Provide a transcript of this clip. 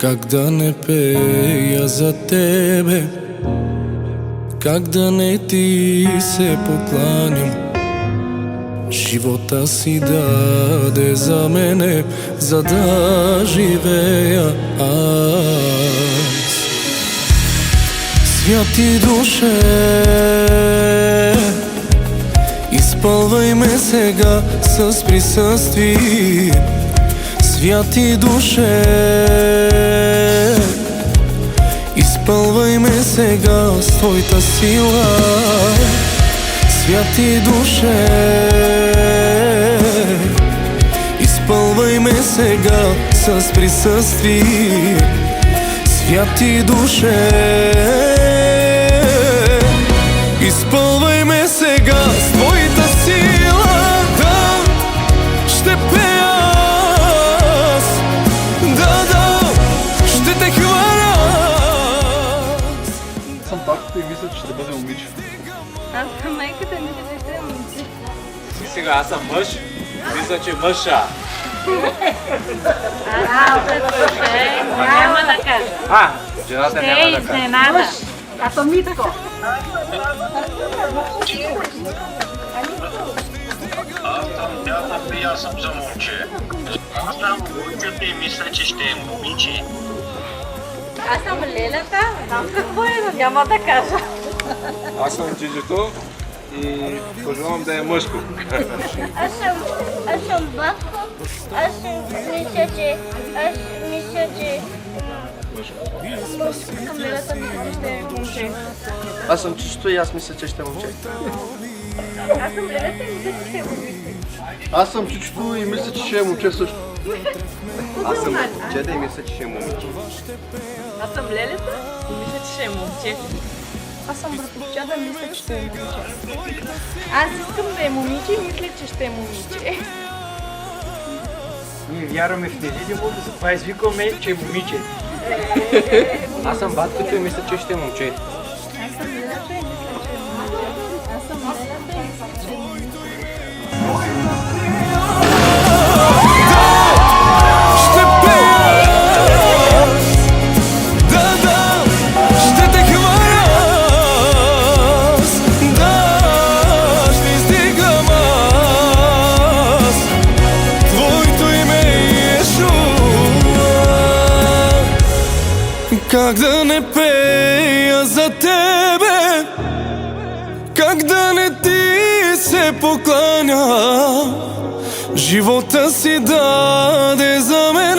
Как да не пея за тебе, как да не ти се покланям. Живота си даде за мене, за да живея аз. Святи душе, изпълвай ме сега с присъствие. Святи душе, изпълвай ме сега с твоята сила. Святи душе, изпълвай ме сега с присъствие. Святи душе, изпълвай ме сега с твоята сила. Да, ще пея аз, да, ще те хваля. Съм бабката и мисля, че ще бъде момиче. Аз съм майката и мисля, че ще е момче. Сега аз съм мъж, мисля, че мъжа. Няма да кажа. Жената няма да кажа. Изненада. Аз съм Митко. Аз съм за момче. Аз съм момчета и мисля, че ще е момиче. Аз съм Лелята. Знам какво е, но няма да кажа. Аз съм Джиджито и пожелавам да е мъжко. Аз съм Батко. Аз мисля, че съм Лелята, мисля, че ще е момче. Аз съм чисто и аз мисля, че ще е момче. Аз съм Лелята и мисля, че ще е момче. Аз съм чичото и мисля, че ще е момче също. Аз съм Джеда и мисля, че ще е момиче. Аз съм Лелята и мисля, че ще е момче. Аз съм братовчада, мисля, че ще е момиче. Аз искам да е момиче и мисля, че ще е момиче. Ние вярваме в невидимото, затова извикваме, че е момиче. Аз съм батката и мисля, че ще е момче. Аз съм Лелята и мисля, че е момиче. Аз съм Лелята и мисля, че е момиче. Ще пея аз, да, ще те хваля аз, да, ще издигам аз твоето име, Иешуа. Как да не пея за тебе, как да не ти се покланя. Живота си даде за мен,